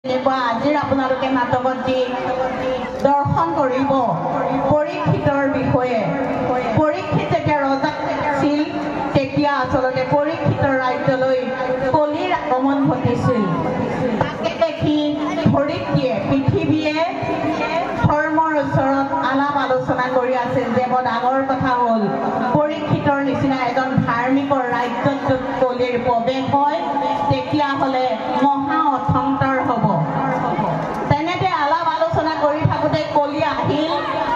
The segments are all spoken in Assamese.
আজিৰ আপোনালোকে নাটকত যি দৰ্শন কৰিব পৰীক্ষিতৰ বিষয়ে পৰীক্ষিত যেতিয়া ৰজা আছিল তেতিয়া আচলতে পৰীক্ষিতৰ ৰাজ্যলৈ কলিৰ আগমন ঘটিছিল তাকে দেখি ধৰিত্ৰীয়ে পৃথিৱীয়ে ধৰ্মৰ ওচৰত আলাপ আলোচনা কৰি আছিল যে বৰ ডাঙৰ কথা হ'ল পৰীক্ষিতৰ নিচিনা এজন ধাৰ্মিকৰ ৰাজ্যত য'ত কলিৰ প্ৰৱেশ হয় তেতিয়াহ'লে মহা অথন্তৰ হ'ব তেনেতে আলাপ আলোচনা কৰি থাকোঁতে কলি আহিল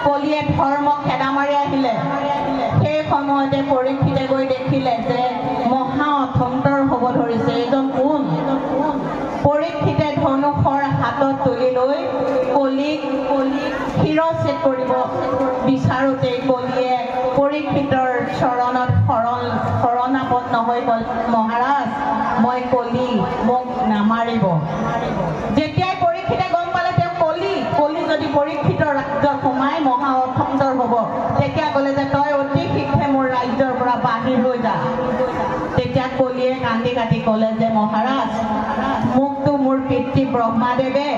কলিয়ে ধৰ্ম খেদা মাৰি আহিলে সেই সময়তে পৰীক্ষিতে গৈ দেখিলে যে মহা অথন্তৰ হ'ব ধৰিছে এইজন কোন পৰীক্ষিতে ধনুষৰ হাতত তুলি লৈ কলিক শিৰচ্ছেদ কৰিব বিচাৰোঁতে কলিয়ে পৰীক্ষিতৰ চৰণত শৰণাপন্ন হৈ গ'ল মহাৰাজ মই কলি মোক নামাৰিব যেতিয়াই পৰীক্ষিতে গম পালে তেওঁ কলি যদি পৰীক্ষিতৰ ৰাজ্যত সোমাই মহা অথন্তৰ হ'ব তেতিয়া ক'লে যে তই অতি শীঘ্ৰে মোৰ ৰাজ্যৰ পৰা বাহিৰ হৈ যা তেতিয়া কলিয়ে কান্দি কাটি ক'লে যে মহাৰাজ মোকতো মোৰ পিতৃ ব্ৰহ্মাদেৱে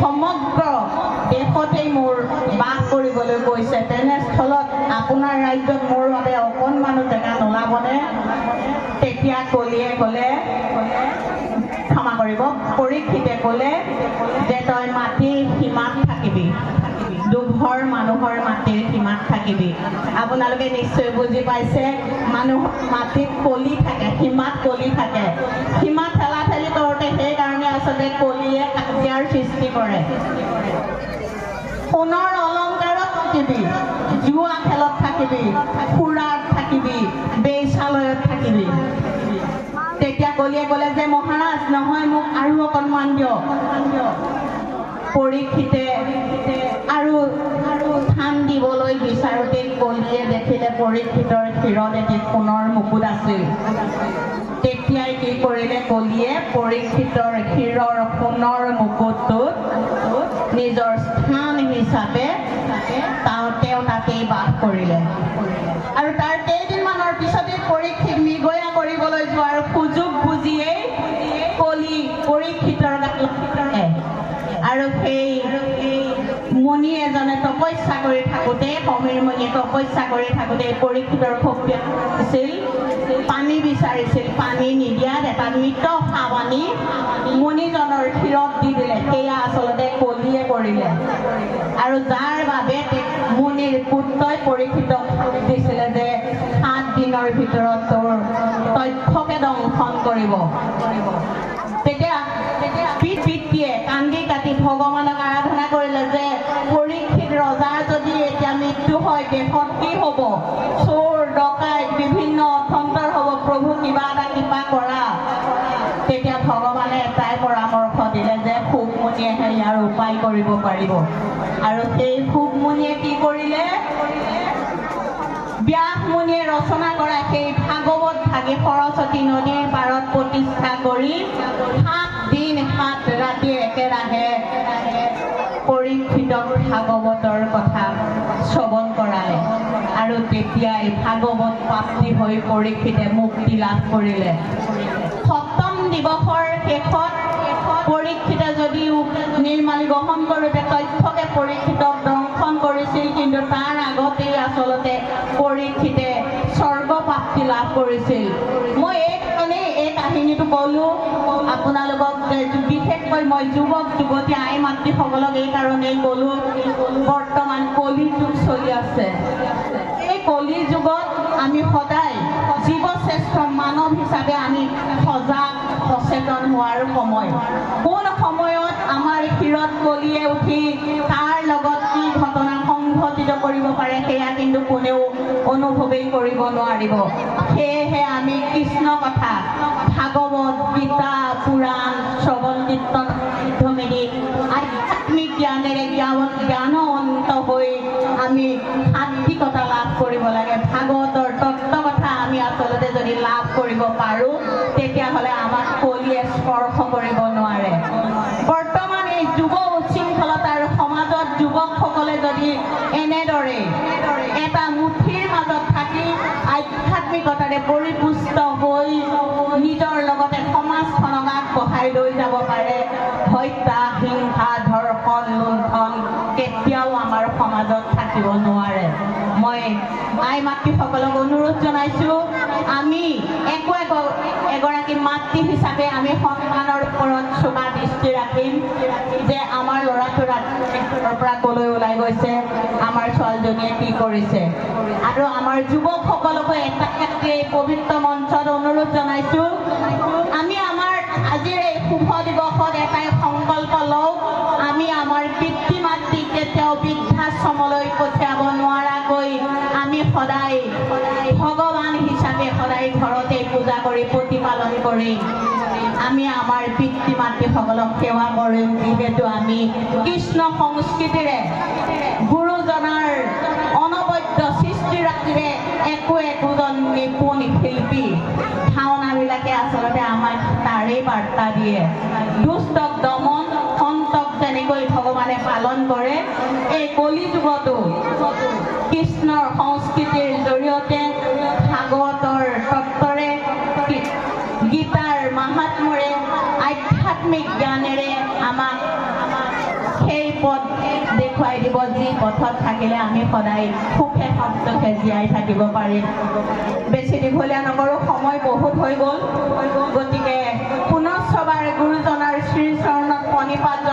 সমগ্ৰ দেশতেই মোৰ বাস কৰিবলৈ কৈছে তেনেস্থলত আপোনাৰ ৰাজ্যত মোৰ বাবে অকণমানো জেগা নোলাবনে তেতিয়া কলিয়ে ক'লে ক্ষমা কৰিব পৰীক্ষিতে ক'লে যে তই মাটিৰ সীমাত থাকিবি দুঘৰ মানুহৰ মাটিৰ সীমাত থাকিবি আপোনালোকে নিশ্চয় বুজি পাইছে মানুহ মাটিত কলি থাকে সীমাত কলি থাকে সীমাত ঠেলা ঠেলি কৰোঁতে সেইকাৰণে আচলতে কলিয়ে কাজিয়াৰ সৃষ্টি কৰে সোণৰ অলংকাৰত থাকিবি জুৱা খেলত থাকিবি ফুৰাত থাকিবি বেচালয়ত থাকিবি তেতিয়া কলিয়ে ক'লে যে মহাৰাজ নহয় মোক আৰু অকণমান দিয়ক পৰীক্ষিতে আৰু স্থান দিবলৈ বিচাৰোঁতে কলিয়ে দেখিলে পৰীক্ষিতৰ শিৰত এটি সোণৰ মুকুট আছিল তেতিয়াই কি কৰিলে কলিয়ে পৰীক্ষিতৰ শিৰৰ সোণৰ মুকুটটোত নিজৰ স্থান হিচাপে তেওঁ তাতেই বাস কৰিলে আৰু তাৰ কেইদিনমানৰ পিছতে পৰীক্ষিত মৃগয়া কৰিবলৈ যোৱাৰ সুযোগ বুজিয়েই কলি পৰীক্ষিতৰ আৰু সেই মুনি এজনে তপস্যা কৰি থাকোঁতে সমীৰ মুনিয়ে তপস্যা কৰি থাকোঁতে পৰীক্ষিতৰ খুব আছিল পানী বিচাৰিছিল পানী নিদিয়াত এটা মৃত সাপ আনি মুনিজনৰ শিৰত দি দিলে সেয়া আচলতে কলিয়ে কৰিলে আৰু যাৰ বাবে মুনিৰ পুত্ৰই পৰীক্ষিতক দিছিলে যে 7 দিনৰ ভিতৰত তোৰ তথ্যকে দংশন কৰিব তেতিয়া পিতৃয়ে কান্দি কাটি ভগৱানক আৰাধনা কৰিলে যে পৰীক্ষিত ৰজাৰ যদি এতিয়া মৃত্যু হয় দেশত কি হ'ব চোৰ ডকাইত বিভিন্ন অথন্তৰ হ'ব প্ৰভু কিবা এটা কৃপা কৰা তেতিয়া ভগৱানে এটাই পৰামৰ্শ দিলে যে শুকমুনিয়েহে ইয়াৰ উপায় কৰিব পাৰিব আৰু সেই শুকমুনিয়ে কি কৰিলে ব্যাস মুনিয়ে ৰচনা কৰা সেই ভাগৱত ভাগি সৰস্বতী নদীৰ পাৰত প্ৰতিষ্ঠা কৰি 7 দিন 7 ৰাতি একেৰাহে পৰীক্ষিতক ভাগৱতৰ কথা শ্ৰৱণ কৰালে আৰু তেতিয়াই ভাগৱত প্ৰাপ্তি হৈ পৰীক্ষিতে মুক্তি লাভ কৰিলে সপ্তম দিৱসৰ শেষত পৰীক্ষিতে যদিও নিৰ্মালি গ্ৰহণ কৰোঁতে তথ্যকে পৰীক্ষিতক দংশন কৰিছিল কিন্তু তাৰ আগতেই আচলতে পৰীক্ষিতে স্বৰ্গপ্ৰাপ্তি লাভ কৰিছিল মই এই কাহিনীটো ক'লোঁ আপোনালোকক বিশেষকৈ মই যুৱক যুৱতী আই মাতৃসকলক এই কাৰণেই ক'লোঁ বৰ্তমান কলি যুগ চলি আছে এই কলি যুগত আমি সদায় জীৱশ্ৰেষ্ঠ মানৱ হিচাপে আমি সজাগ সচেতন হোৱাৰ সময় কোন সময়ত আমাৰ শিৰত কলিয়ে উঠি তাৰ লগত কি ঘটনা সংঘটিত কৰিব পাৰে সেয়া কিন্তু কোনেও অনুভৱেই কৰিব নোৱাৰিব সেয়েহে আমি কৃষ্ণ কথা ভাগৱত গীতা পুৰাণ শ্ৰৱণ কীৰ্তন মাধ্যমেদি আধ্যাত্মিক জ্ঞানেৰে জ্ঞানৱন্ত হৈ আমি আত্মিকতা লাভ কৰিব লাগে ভাগৱতৰ তত্ত্ব কথা আমি আচলতে যদি লাভ কৰিব পাৰোঁ তেতিয়াহ'লে আমাক কলিয়ে স্পৰ্শ কৰিব নোৱাৰে বৰ্তমান এই যুৱ উচ্ছৃংখলতাৰ সমাজত যুৱকসকলে যদি এনেদৰে এটা মুঠিৰ মাজত থাকি আধ্যাত্মিকতাৰে পৰিপুষ্ট হৈ নিজৰ লগতে সমাজখনক আগবঢ়াই লৈ যাব পাৰে হত্যা হিংসা ধৰ্ষণ লুণ্ঠন কেতিয়াও আমাৰ সমাজত থাকিব নোৱাৰে মই আই মাতৃসকলক অনুৰোধ জনাইছোঁ আমি এগৰাকী মাতৃ হিচাপে আমি সন্তানৰ ওপৰত চোকা দৃষ্টি ৰাখিম যে আমাৰ ল'ৰাটো ৰাতিপুৱাৰ পৰা কলৈ ওলাই গৈছে আমাৰ ছোৱালীজনীয়ে কি কৰিছে আৰু আমাৰ যুৱকসকলকো এটা পবিত্ৰ মঞ্চত অনুৰোধ জনাইছোঁ আমি আমাৰ আজিৰ এই শুভ দিৱসত এটাই সংকল্প লওঁ আমি আমাৰ পিতৃ মাতৃক কেতিয়াও বৃদ্ধাশ্ৰমলৈ পঠিয়াব নোৱাৰাকৈ আমি সদায় ভগৱান হিচাপে সদায় ঘৰতে পূজা কৰি প্ৰতিপালন কৰিম আমি আমাৰ পিতৃ মাতৃসকলক সেৱা কৰিম যিহেতু আমি কৃষ্ণ সংস্কৃতিৰে গুৰুজনাৰ অনবদ্য সৃষ্টিৰাজিৰে একোজন নিপুণ শিল্পী ভাওনাবিলাকে আচলতে আমাক তাৰেই বাৰ্তা দিয়ে দুষ্টক দমন সন্তক যেনেকৈ ভগৱানে পালন কৰে এই কলি যুগতো কৃষ্ণৰ সংস্কৃতিৰ জৰিয়তে ভাগৱতৰ তত্ত্বৰে গীতাৰ মাহাত্ম্যৰে আধ্যাত্মিক জ্ঞানেৰে আমাক সেই পথ দেখুৱাই দিব যি পথত থাকিলে আমি সদায় সুখে সন্তোষে জীয়াই থাকিব পাৰিম বেছি দীঘলীয়া নকৰোঁ সময় বহুত হৈ গ'ল গতিকে পুনশ্চবাৰ গুৰুজনাৰ শ্ৰীচৰণত প্ৰণিপাত